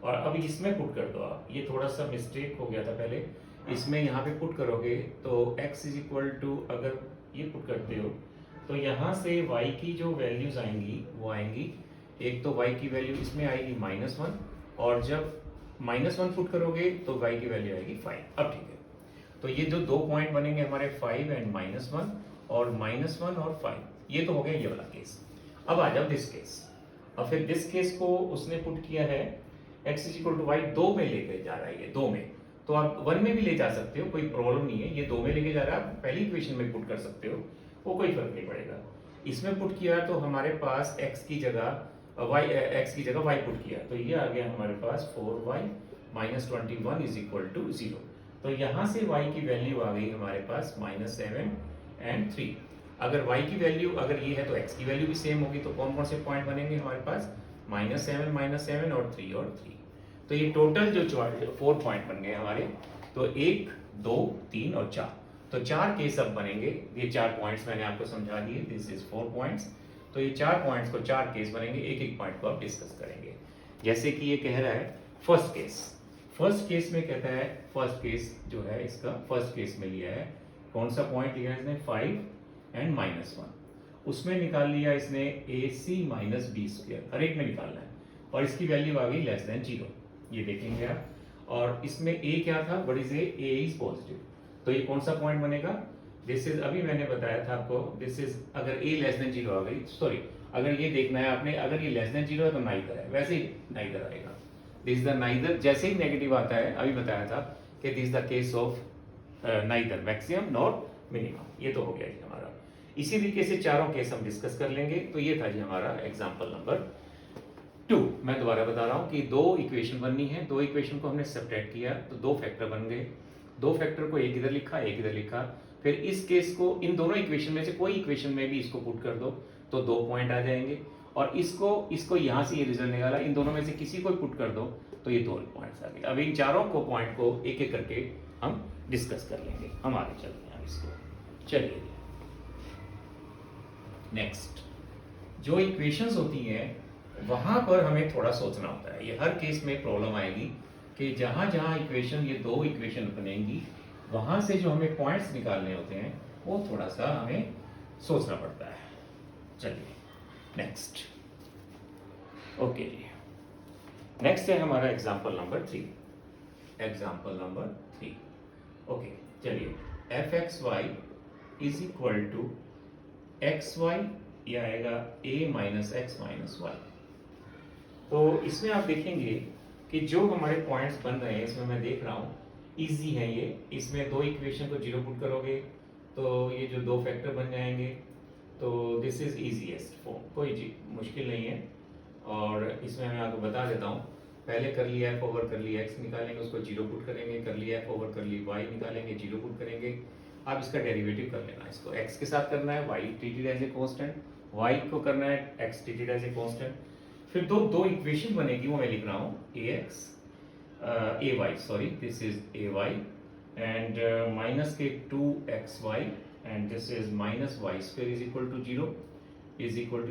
और अब इसमें पुट कर दो आप, ये थोड़ा सा मिस्टेक हो गया था पहले, इसमें यहाँ पे पुट करोगे तो x इज इक्वल टू, अगर ये पुट करते हो तो यहाँ से y की जो वैल्यूज आएंगी वो आएंगी एक तो y की वैल्यू इसमें आएगी -1, और जब -1 पुट करोगे तो y की वैल्यू आएगी 5। अब ठीक है, तो ये जो दो पॉइंट बनेंगे हमारे 5 एंड -1 और -1 और 5, ये तो हो गया ये वाला केस। अब आ जाओ दिस केस। अब फिर दिस केस को उसने पुट किया है x = y, 2 में लेके जा रहा है ये 2 में, तो आप 1 में भी ले जा सकते हो, कोई प्रॉब्लम नहीं है। ये 2 में लेके जा रहा है, आप पहली इक्वेशन में पुट कर सकते हो, वो कोई फर्क नहीं पड़ेगा। इसमें पुट किया तो हमारे पास x की जगह y पुट किया, तो ये आ गया हमारे पास 4y - 21 = 0। तो यहाँ से y की वैल्यू आ गई हमारे पास -7 एंड 3। अगर y की वैल्यू अगर ये है तो x की वैल्यू भी सेम होगी, तो कौन कौन से पॉइंट बनेंगे हमारे पास? -7 और 3 और 3। तो ये टोटल जो 4 पॉइंट बन गए हमारे, तो 1 2 3 और 4, तो 4 केस अब बनेंगे। ये 4 पॉइंट्स मैंने आपको समझा दिए, दिस इज 4 पॉइंट्स। तो ये 4 पॉइंट्स को 4 केस बनेंगे, एक एक पॉइंट को आप डिस्कस करेंगे। जैसे कि ये कह रहा है फर्स्ट केस में कहता है, फर्स्ट केस जो है इसका फर्स्ट केस में लिया है, कौन सा पॉइंट लिया है इसने? 5 एंड -1। उसमें निकाल लिया इसने AC - B², हर एक में निकालना है, और इसकी वैल्यू आ गई <0, ये देखेंगे आप। और इसमें A क्या था? What is A is positive, तो ये कौन सा पॉइंट बनेगा? दिस इज, अभी मैंने बताया था आपको, दिस इज अगर A <0 आ गई, सॉरी अगर ये देखना है आपने, अगर ये <0 है तो नाइदर है, वैसे ही नाइदर आएगा। दिस इज द नाइदर, जैसे ही नेगेटिव आता है, अभी बताया था कि this is the case of neither maximum not minimum. ये तो हो गया जी हमारा। इसी तरीके से चारों केस हम डिस्कस कर लेंगे। तो ये था जी हमारा एग्जाम्पल नंबर 2। मैं दोबारा बता रहा हूँ कि 2 इक्वेशन बननी है, 2 इक्वेशन को हमने सब्ट्रैक्ट किया तो 2 फैक्टर बन गए। 2 फैक्टर को एक इधर लिखा, एक इधर लिखा। फिर इस केस को इन दोनों इक्वेशन में से कोई इक्वेशन में भी इसको पुट कर दो तो 2 पॉइंट आ जाएंगे, और इसको यहाँ से ये रिजल्ट निकाला, इन दोनों में से किसी को पुट कर दो तो ये 2 पॉइंट्स आ गए। अब इन चारों को पॉइंट को एक एक करके हम डिस्कस कर लेंगे। हम आगे चलते हैं इसको, चलिए नेक्स्ट। जो इक्वेशंस होती हैं वहां पर हमें थोड़ा सोचना होता है। ये हर केस में प्रॉब्लम आएगी कि जहां जहां इक्वेशन, ये 2 इक्वेशन बनेंगी, वहां से जो हमें पॉइंट्स निकालने होते हैं वो थोड़ा सा हमें सोचना पड़ता है। चलिए नेक्स्ट, ओके जी, नेक्स्ट है हमारा example number 3। Example number 3, okay चलिए। fxy is equal to xy, ये आएगा a - x - y। तो इसमें आप देखेंगे कि जो हमारे पॉइंट्स बन रहे हैं, इसमें मैं देख रहा हूँ इजी है ये। इसमें 2 इक्वेशन को 0 पुट करोगे तो ये जो 2 फैक्टर बन जाएंगे, तो दिस इज इजीएस्ट फॉर्म, कोई मुश्किल नहीं है। और इसमें मैं आपको बता देता हूँ, पहले कर लिया f ओवर कर लिया x निकालेंगे, उसको 0 पुट करेंगे, कर लिया f ओवर कर ली y निकालेंगे, 0 पुट करेंगे। आप इसका डेरिवेटिव कर लेना, इसको x के साथ करना है, y treated as a constant, y को करना है x treated as a constant. फिर दो इक्वेशन बनेगी, वो मैं लिख रहा हूँ ay, sorry this is ay and minus के 2xy and this is -y² is equal to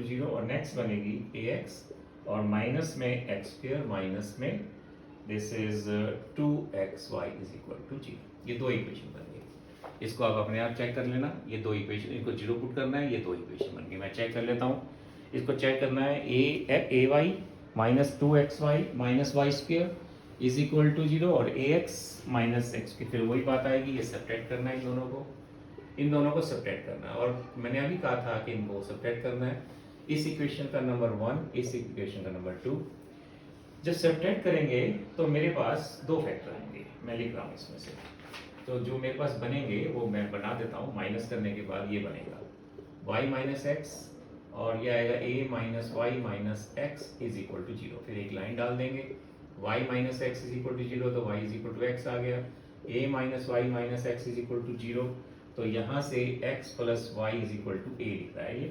0 और नेक्स्ट बनेगी ax और माइनस में x² माइनस में this is 2xy is equal to 0। ये 2 इक्वेशन बन गई। इसको आप अपने आप चेक कर लेना। ये 2 इक्वेशन, इनको 0 पुट करना है, ये 2 इक्वेशन बन गई। मैं चेक कर लेता हूँ। इसको चेक करना है, ay minus 2xy minus y² is equal to 0 और ax माइनस x की फिर वही बात आएगी, ये सब्ट्रैक्ट करना है, इन दोनों को सब्ट्रैक्ट करना है। और मैंने अभी कहा था कि इनको सब्ट्रैक्ट करना है, इस इक्वेशन का नंबर 1, इस इक्वेशन का नंबर 2। जब सब्ट्रैक्ट करेंगे तो मेरे पास 2 फैक्टर आएंगे, मैं लिख रहा हूँ इसमें से। तो जो मेरे पास बनेंगे वो मैं बना देता हूँ। माइनस करने के बाद ये बनेगा y माइनस एक्स और ये आएगा a minus Y minus x is equal to 0। फिर एक लाइन डाल देंगे, y minus x is equal to 0 तो y is equal to X आ गया, a minus Y minus x is equal to 0, तो यहाँ से x plus Y is equal to a लिख रहा है ये।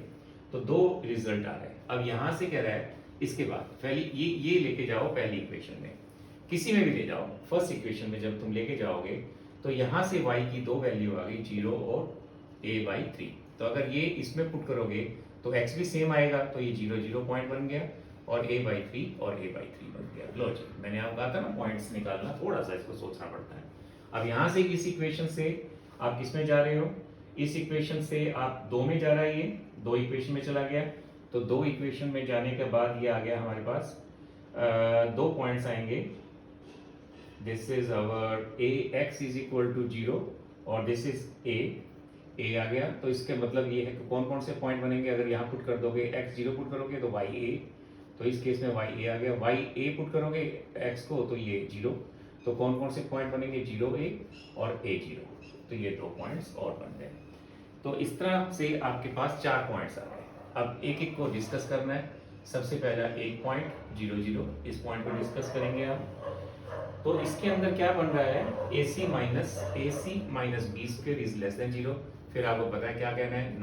तो 2 रिजल्ट आ रहे हैं। अब यहाँ से कह रहा है इसके बाद पहले ये लेके जाओ पहली इक्वेशन में, किसी में भी ले जाओ। फर्स्ट इक्वेशन में जब तुम लेके जाओगे तो यहाँ से y की 2 वैल्यू आ गई 0 और a/3। तो अगर ये इसमें पुट करोगे तो x भी सेम आएगा, तो ये 0 0 पॉइंट बन गया और a/3 और a/3 बन गया। लो जी, मैंने आपको कहा था ना पॉइंट्स निकालना, थोड़ा सा इसको सोचना पड़ता है। अब यहाँ से इस इक्वेशन से आप किस में जा रहे हो, इस इक्वेशन से आप 2 में जा रहा है, ये 2 इक्वेशन में चला गया। तो दो इक्वेशन में जाने के बाद ये आ गया हमारे पास दो पॉइंट्स आएंगे। This is our a x is equal to 0 और दिस इज ए आ गया। तो इसके मतलब ये है कि कौन कौन से पॉइंट बनेंगे, अगर यहाँ पुट कर दोगे x 0 पुट करोगे तो y a, तो इस केस में y a आ गया। y a पुट करोगे x को तो ये 0, तो कौन कौन से पॉइंट बनेंगे 0 a और a 0, तो ये दो पॉइंट्स और बन गए। तो इस तरह से आपके पास 4 पॉइंट्स आ गए। अब एक एक को डिस्कस करना है। सबसे पहला एक पॉइंट 0 0, इस पॉइंट को डिस्कस करेंगे आप। तो इसके अंदर क्या बन रहा है, AC minus B square is less than 0। फिर आपको पता है क्या कहना है,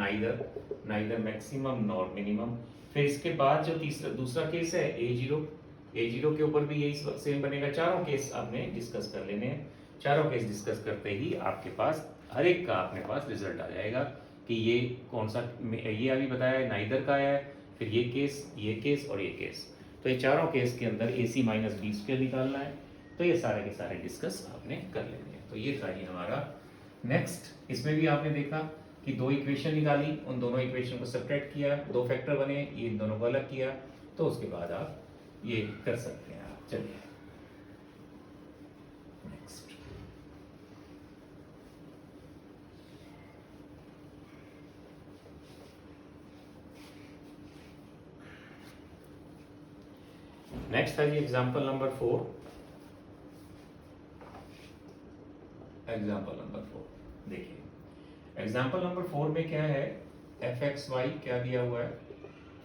नाइदर मैक्सिमम नॉर मिनिमम। फिर इसके बाद जो दूसरा केस है A0 के ऊपर भी यही सेम बनेगा। चारों केस आपने डिस्कस कर लेने हैं। चारों केस डिस्कस करते ही आपके पास हर एक का अपने पास रिजल्ट आ जाएगा कि ये कौन सा, ये अभी बताया नाइदर का आया है, फिर ये केस और ये केस। तो ये चारों केस के अंदर AC माइनस बी स्क्वायर निकालना है। तो ये सारे के सारे डिस्कस आपने कर लेने हैं। तो ये था ही हमारा। नेक्स्ट इसमें भी आपने देखा कि दो इक्वेशन निकाली, उन दोनों इक्वेशन को सब्ट्रैक्ट किया, दो फैक्टर बने, ये इन दोनों को अलग किया। तो उसके बाद आप ये कर सकते हैं आप। चलिए नेक्स्ट। नेक्स्ट है जी एग्जाम्पल नंबर 4। एग्जाम्पल नंबर 4 देखिए, एग्जाम्पल नंबर 4 में क्या है, fxy क्या दिया हुआ है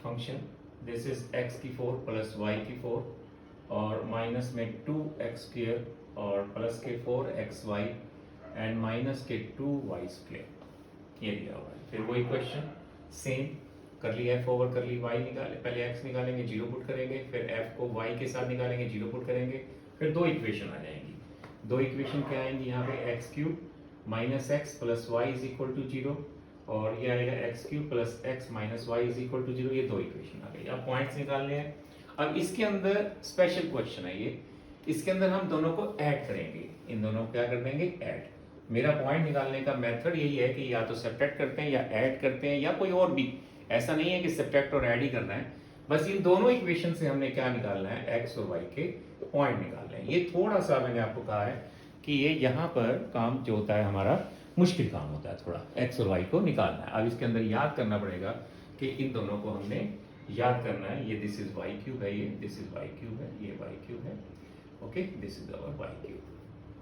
फंक्शन, दिस इज x की 4 प्लस y की 4 और माइनस में 2x स्क्वायर और प्लस के 4xy एंड माइनस के 2y स्क्वायर, ये दिया हुआ है। फिर वही क्वेश्चन सेम कर लिया, f ओवर कर ली y निकाले, पहले x निकालेंगे 0 पुट करेंगे, फिर f को y के साथ निकालेंगे 0 पुट करेंगे, फिर दो इक्वेशन आ जाएंगी। दो इक्वेशन क्या आएंगी यहाँ पे, x cube minus x plus Y is equal to 0 और ये आएगा x cube plus x minus y is equal to 0। ये दो इक्वेशन आ गई। अब पॉइंट्स निकालने हैं। अब इसके अंदर स्पेशल क्वेश्चन है ये, इसके अंदर हम दोनों को ऐड करेंगे, इन दोनों को क्या कर देंगे, ऐड। मेरा पॉइंट निकालने का मेथड यही है कि या तो सब्ट्रैक्ट करते हैं या ऐड करते हैं या कोई और भी, ऐसा नहीं है कि सब्ट्रैक्ट और ऐड ही करना है। बस इन दोनों इक्वेशन से हमने क्या निकालना है, एक्स और वाई के पॉइंट निकालने हैं। ये थोड़ा सा मैंने आपको कहा है कि ये यहाँ पर काम जो होता है हमारा मुश्किल काम होता है थोड़ा, एक्स और वाई को निकालना है। अब इसके अंदर याद करना पड़ेगा कि इन दोनों को हमने याद करना है। ये दिस इज वाई क्यूब है, ये दिस इज वाई क्यूब है, ये वाई क्यूब है, okay, this is our y cube.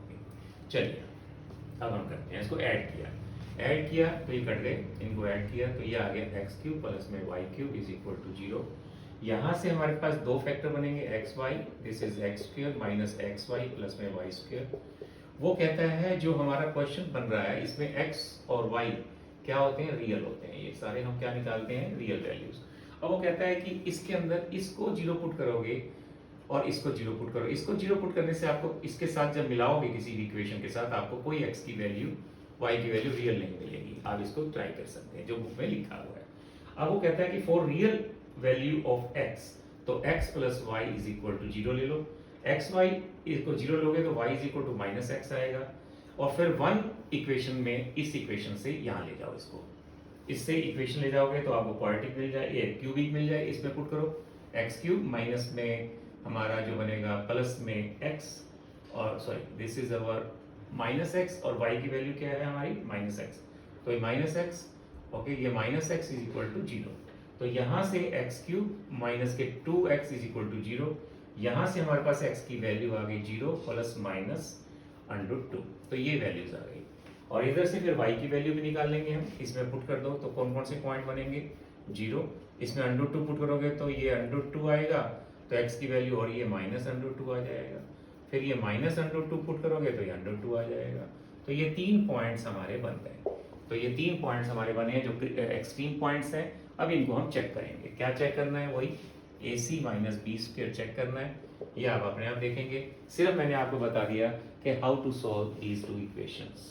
Okay चलिए अब हम करते हैं, इसको ऐड किया तो ये कट गए, इनको ऐड किया तो ये आ गया एक्स क्यूब प्लस में y cube is equal to 0। यहाँ से हमारे पास दो फैक्टर बनेंगे x y, this is x square minus x y plus में वाई स्क्वायर। वो कहता है जो हमारा क्वेश्चन बन रहा है इसमें एक्स और वाई क्या होते हैं, रियल होते हैं। ये सारे हम क्या निकालते हैं, रियल वैल्यूज। अब वो कहता है कि इसके अंदर इसको 0 पुट करोगे और इसको 0 पुट करो। इसको 0 पुट करने से आपको इसके साथ जब मिलाओगे किसी भी इक्वेशन के साथ, आपको कोई x की वैल्यू y की वैल्यू रियल नहीं मिलेगी। आप इसको ट्राई कर सकते हैं, जो बुक में लिखा हुआ है। अब वो कहता है कि for real value of x, तो x plus Y is equal to 0 ले लो। एक्स वाई इसको 0 लोगे तो y is equal to minus x आएगा। और फिर वन इक्वेशन में इस इक्वेशन से यहाँ ले जाओ, इसको इससे इक्वेशन ले जाओगे तो आपको क्वाड्रेटिक मिल जाए, ये क्यूबिक मिल जाए। इसमें पुट करो एक्स क्यूब माइनस में हमारा जो बनेगा प्लस में x और sorry this is our minus x और y की वैल्यू क्या है हमारी माइनस एक्स, तो ये माइनस एक्स, ओके, ये minus x is equal to 0। तो यहाँ से एक्स क्यूब माइनस के 2x इज इक्वल टू 0। यहाँ से हमारे पास x की वैल्यू आ गई 0 प्लस माइनस √2, तो ये वैल्यूज आ गई। और इधर से फिर y की वैल्यू भी निकाल लेंगे हम, इसमें पुट कर दो तो कौन कौन से पॉइंट बनेंगे, 0, इसमें √2 पुट करोगे तो ये √2 आएगा, तो x की वैल्यू, और ये माइनस √2 आ जाएगा। फिर ये माइनस √2 पुट करोगे तो ये √2 आ जाएगा। तो ये 3 पॉइंट्स हमारे बन गए। तो ये 3 पॉइंट्स हमारे बने हैं जो एक्सट्रीम पॉइंट्स हैं। अब इनको हम चेक करेंगे, क्या चेक करना है, वही AC minus B square check करना है। ये आप अपने आप देखेंगे। सिर्फ मैंने आपको बता दिया कि how to solve these two equations.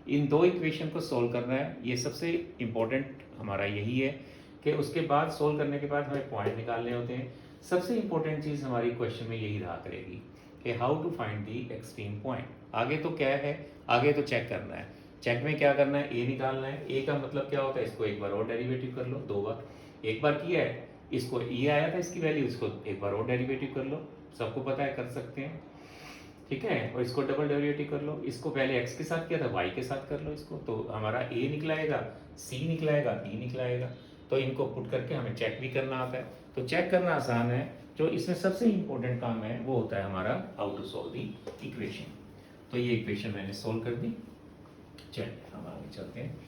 इन दो इक्वेशन को सॉल्व करना है, ये सबसे इम्पोर्टेंट हमारा यही है कि उसके बाद सॉल्व करने के बाद हमें पॉइंट निकालने होते हैं। सबसे इम्पोर्टेंट चीज़ हमारी क्वेश्चन में यही रहा करेगी कि how to find the extreme point. आगे तो क्या है, आगे तो चेक करना है। चेक में क्या करना है, ए निकालना है। ए का मतलब क्या होता है, इसको एक बार और डेरिवेटिव कर लो, 2 बार। एक बार किया है इसको ये आया था इसकी वैल्यू, इसको एक बार और डेरिवेटिव कर लो, सबको पता है कर सकते हैं, ठीक है। और इसको डबल डेरिवेटिव कर लो, इसको पहले x के साथ किया था y के साथ कर लो इसको, तो हमारा a निकलाएगा, c निकलाएगा, b निकलाएगा। तो इनको पुट करके हमें चेक भी करना आता है, तो चेक करना आसान है। जो इसमें सबसे इंपॉर्टेंट काम है वो होता है हमारा how to solve the equation. तो ये इक्वेशन मैंने सोल्व कर दी। चलिए हम आगे चलते हैं।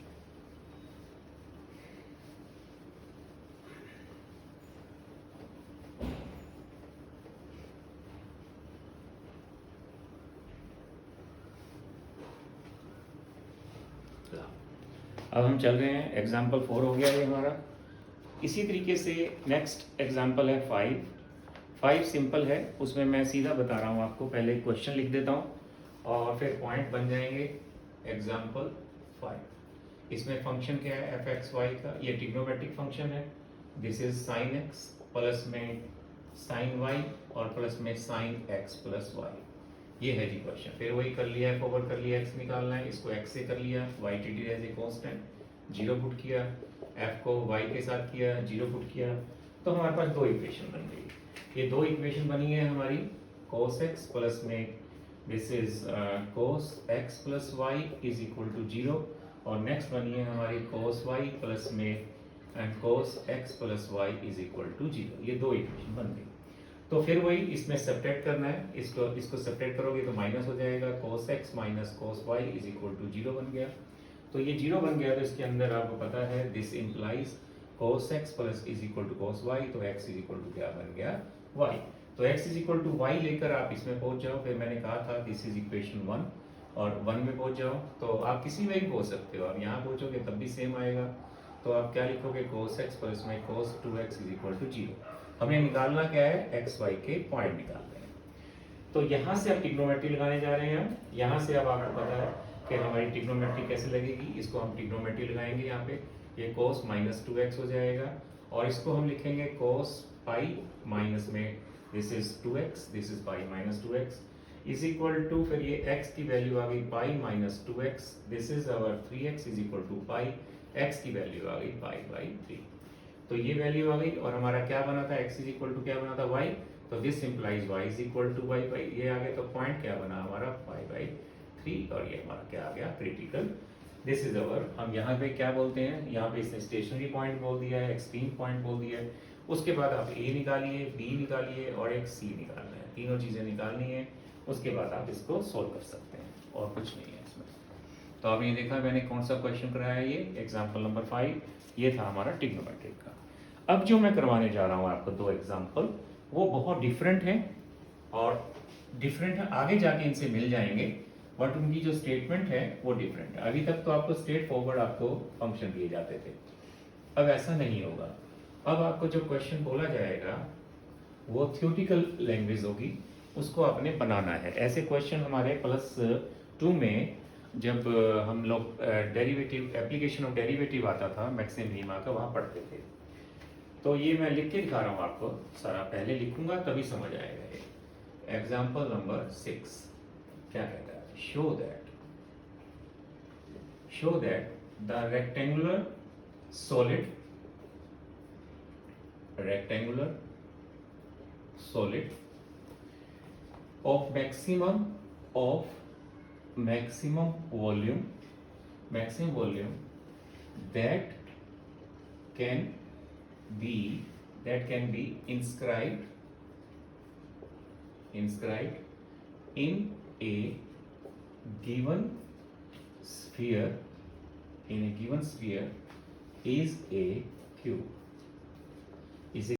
अब हम चल रहे हैं, एग्जाम्पल 4 हो गया ये हमारा। इसी तरीके से नेक्स्ट एग्जाम्पल है 5 सिंपल है, उसमें मैं सीधा बता रहा हूँ आपको, पहले क्वेश्चन लिख देता हूँ और फिर पॉइंट बन जाएंगे। एग्जाम्पल 5, इसमें फंक्शन क्या है एफ एक्स वाई का, ये ट्रिग्नोमेट्रिक फंक्शन है। This is sine x plus में साइन वाई और प्लस में साइन एक्स प्लस वाई, ये है जी क्वेश्चन। फिर वही कर लिया, एफ ओवर कर लिया, एक्स निकालना है, इसको एक्स से कर लिया, y treated as a constant, zero put किया, एफ को वाई के साथ किया, जीरो पुट किया, तो हमारे पास दो इक्वेशन बन गई। ये दो इक्वेशन बनी है हमारी, cos x प्लस में this is cos x plus Y is equal to zero, और नेक्स्ट बनी है हमारी cos y प्लस में and cos x plus Y is equal to zero. ये दो इक्वेशन बन गई। तो फिर वही इसमें सेपरेट करना है, इसको सेपरेट करोगे तो माइनस हो जाएगा, cos x minus cos y is equal to zero बन गया। तो ये जीरो बन गया, तो इसके अंदर आपको पता है this implies cos x plus is equal to cos y, तो x इज इक्वल टू क्या बन गया y। तो x is equal to y लेकर आप इसमें पहुंच जाओ। फिर मैंने कहा था दिस इज इक्वेशन 1, और 1 में पहुंच जाओ, तो आप किसी में भी पहुंच सकते हो। आप यहाँ पहुंचोगे तब भी सेम आएगा, तो आप क्या लिखोगे cos x प्लस में cos 2x is equal to zero. हमें निकालना क्या है, एक्स वाई के पॉइंट निकालने हैं। तो यहाँ से हम ट्रिग्नोमेट्री लगाने जा रहे हैं। यहाँ से अब आपको पता है कि हमारी ट्रिग्नोमेट्री कैसे लगेगी, इसको हम ट्रिग्नोमेट्री लगाएंगे यहाँ पे। ये cos माइनस 2x हो जाएगा, और इसको हम लिखेंगे cos पाई माइनस में this is 2x, this is pi minus 2x is equal to, फिर ये x की वैल्यू आ गई pi minus 2x, this is our 3x is equal to pi, x की वैल्यू आ गई पाई बाई 3। तो ये वैल्यू आ गई, और हमारा क्या बना था, x इज इक्वल टू क्या बना था y, तो this implies y is equal to y by, ये आ गया। तो पॉइंट क्या बना हमारा पाई बाई 3, और ये हमारा क्या आ गया क्रिटिकल। दिस इज अवर, हम यहाँ पे क्या बोलते हैं, यहाँ पे इसने स्टेशनरी पॉइंट बोल दिया है, एक्सट्रीम पॉइंट बोल दिया है। उसके बाद आप a निकालिए, b निकालिए और एक c निकालना है, तीनों चीज़ें निकालनी है। उसके बाद आप इसको सोल्व कर सकते हैं, और कुछ नहीं है इसमें। तो आपने ये देखा मैंने कौन सा क्वेश्चन कराया, ये एग्जाम्पल नंबर 5, ये था हमारा ट्रिग्नोमेट्रिक का। अब जो मैं करवाने जा रहा हूँ आपको दो एग्जाम्पल, वो बहुत डिफरेंट हैं, और डिफरेंट है आगे जाके इनसे मिल जाएंगे, बट उनकी जो स्टेटमेंट है वो डिफरेंट है। अभी तक तो आपको स्ट्रेट फॉरवर्ड आपको फंक्शन दिए जाते थे, अब ऐसा नहीं होगा। अब आपको जो क्वेश्चन बोला जाएगा वो थ्योरेटिकल लैंग्वेज होगी, उसको आपने बनाना है। ऐसे क्वेश्चन हमारे +2 में जब हम लोग डेरिवेटिव एप्लीकेशन ऑफ डेरिवेटिव आता था मैक्सिम मिनिमा का, वहाँ पढ़ते थे। तो ये मैं लिख के दिखा रहा हूँ आपको, सारा पहले लिखूंगा तभी समझ आएगा ये। एग्जाम्पल नंबर 6 क्या कहता है, show that the rectangular solid of maximum volume that can be inscribed in a given sphere is a cube।